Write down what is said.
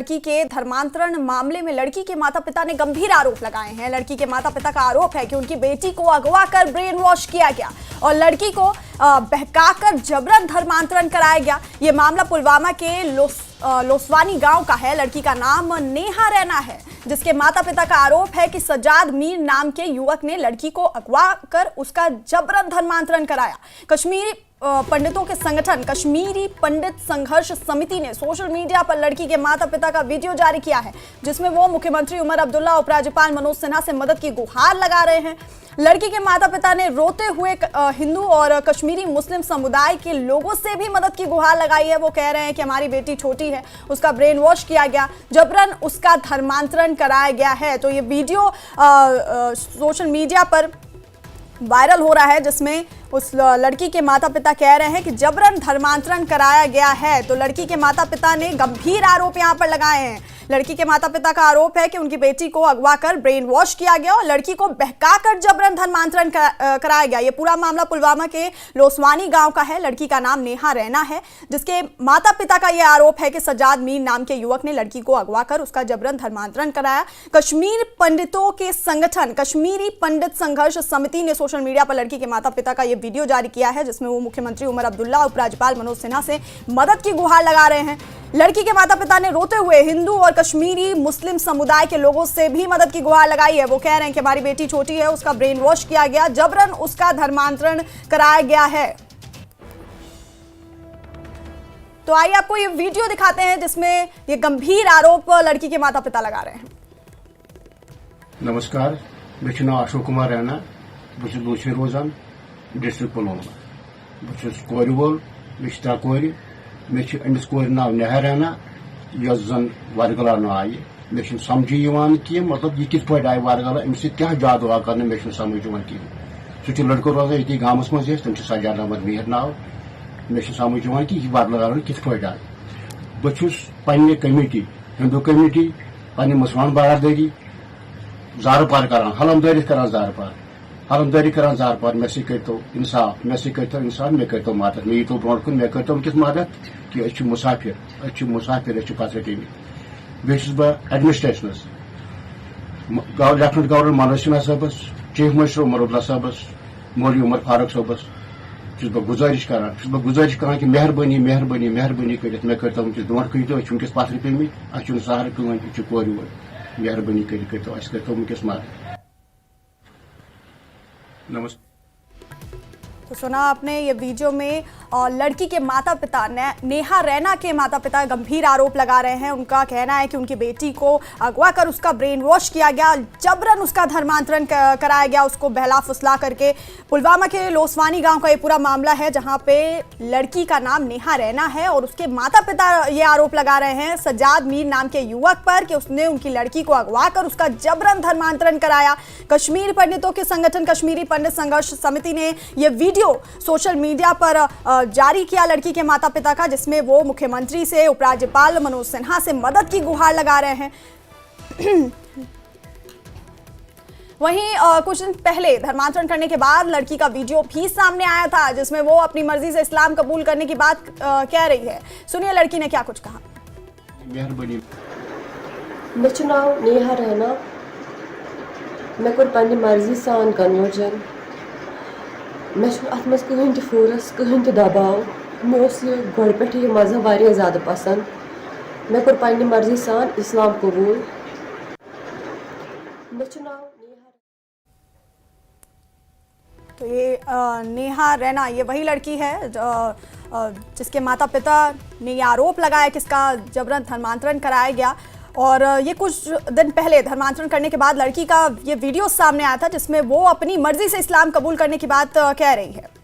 लड़की के धर्मांतरण मामले में लड़की के माता पिता ने गंभीर आरोप लगाए हैं। लड़की के माता पिता का आरोप है कि उनकी बेटी को अगवा कर ब्रेन वॉश किया गया और लड़की को बहकाकर जबरन धर्मांतरण कराया गया। ये मामला पुलवामा के लोसवानी गांव का है। लड़की का नाम नेहा रैना है, जिसके माता पिता का आरोप है कि सजाद मीर नाम के युवक ने लड़की को अगवा कर उसका जबरन धर्मांतरण कराया। कश्मीरी पंडितों के संगठन कश्मीरी पंडित संघर्ष समिति ने सोशल मीडिया पर लड़की के माता पिता का वीडियो जारी किया है, जिसमें वो मुख्यमंत्री उमर अब्दुल्ला, उपराज्यपाल मनोज सिन्हा से मदद की गुहार लगा रहे हैं। लड़की के माता पिता ने रोते हुए हिंदू और कश्मीरी मुस्लिम समुदाय के लोगों से भी मदद की गुहार लगाई है। वो कह रहे हैं कि हमारी बेटी छोटी है, उसका ब्रेन वॉश किया गया, जबरन उसका धर्मांतरण कराया गया है। तो ये वीडियो सोशल मीडिया पर वायरल हो रहा है, जिसमें उस लड़की के माता पिता कह रहे हैं कि जबरन धर्मांतरण कराया गया है। तो लड़की के माता पिता ने गंभीर आरोप यहां पर लगाए हैं। लड़की के माता पिता का आरोप है कि उनकी बेटी को अगवा कर ब्रेन वॉश किया गया और लड़की को बहकाकर जबरन धर्मांतरण कराया गया। ये पूरा मामला पुलवामा के लोसवानी गांव का है। लड़की का नाम नेहा रैना है, जिसके माता पिता का यह आरोप है कि सजाद मीर नाम के युवक ने लड़की को अगवा कर उसका जबरन धर्मांतरण कराया। कश्मीर पंडितों के संगठन कश्मीरी पंडित संघर्ष समिति ने सोशल मीडिया पर लड़की के माता पिता का यह वीडियो जारी किया है, जिसमें वो मुख्यमंत्री उमर अब्दुल्ला, उपराज्यपाल मनोज सिन्हा से मदद की गुहार लगा रहे हैं। लड़की के माता पिता ने रोते हुए हिंदू और कश्मीरी मुस्लिम समुदाय के लोगों से भी मदद की गुहार लगाई है। वो कह रहे हैं कि हमारी बेटी छोटी है, उसका ब्रेन वॉश किया गया, जबरन उसका धर्मांतरण कराया गया है। तो आइए आपको ये वीडियो दिखाते हैं, जिसमें ये गंभीर आरोप लड़की के माता पिता लगा रहे हैं। नमस्कार, मे नाव अशोक कुमार रैना, बहुत लूसि रोजान डिस्ट्रिक्ट पुलवामा। बहुत कोर वोल, मे कोर, मे अमिस कोर नाव नेहा रैना, यस जन वर्गलान आई। मे समझी कि मतलब यह कित आय वर्गल, अमिस क्या जादू आ कर, मे समझ कहें। सह लड़को रोजान ये गाँवस मज, तम सजाद अहमद मीर नाव। मे समझ कि यह वर्गलान कित आय। बहुस पे कमेटी हिंदू कमेटी पे मुसलमान बरादरी जार पार कर हलमदरी कर जार पार मे सो इंसाफ, मे सो इंसाफ, मे करो मदद, मे यीतो ब्रो कुन, मे करो किस मदद कि मुसाफिर पथ रटी। बेस बह एडमिनिस्ट्रेशनस लेफ्टिनेंट गवर्नर मनोज सिन्हा साहबस, चीफ मिनिस्टर उमर अब्दुल्ला साहबस, मौलवी उमर फारूक साहबस गुजारिश कर कि मेहरबानी मेहरबानी मेहरबानी कर मे करो वनस ब्रो कह वनस पथर पे अह सहर कहें कोर वो मेहरबानी करो वनस मदद। नमस्कार। तो सुना आपने ये वीडियो में लड़की के माता पिता नेहा रैना के माता पिता गंभीर आरोप लगा रहे हैं। उनका कहना है कि उनकी बेटी को अगवा कर उसका ब्रेन वॉश किया गया, जबरन उसका धर्मांतरण कराया गया, उसको बहला फुसला करके। पुलवामा के लोसवानी गांव का ये पूरा मामला है, जहां पे लड़की का नाम नेहा रैना है और उसके माता पिता ये आरोप लगा रहे हैं सजाद मीर नाम के युवक पर कि उसने उनकी लड़की को अगवा कर उसका जबरन धर्मांतरण कराया। कश्मीर पंडितों के संगठन कश्मीरी पंडित संघर्ष समिति ने यह वीडियो सोशल मीडिया पर जारी किया लड़की के माता पिता का, जिसमें वो मुख्यमंत्री से, उपराज्यपाल मनोज सिन्हा से मदद की गुहार लगा रहे हैं। वहीं कुछ दिन पहले धर्मांतरण करने के बाद लड़की का वीडियो भी सामने आया था, जिसमें वो अपनी मर्जी से इस्लाम कबूल करने की बात कह रही है। सुनिए लड़की ने क्या कुछ कहा। मेहरबानी। मे नाव नेहा रैना, मे कोर पन्ने मर्जी सान कन्वर्जन। मे अत मज कहें तो फोर्स, कहें तो दबाव। मे गोड़ पे यह मजहब वारिया ज़्यादा पसंद। मे कोर पन्ने मर्जी सान इस्लाम कबूल। मे नाव तो ये नेहा रैना ये वही लड़की है जिसके माता पिता ने ये आरोप लगाया कि इसका जबरन धर्मांतरण कराया गया। और ये कुछ दिन पहले धर्मांतरण करने के बाद लड़की का ये वीडियो सामने आया था, जिसमें वो अपनी मर्जी से इस्लाम कबूल करने की बात कह रही है।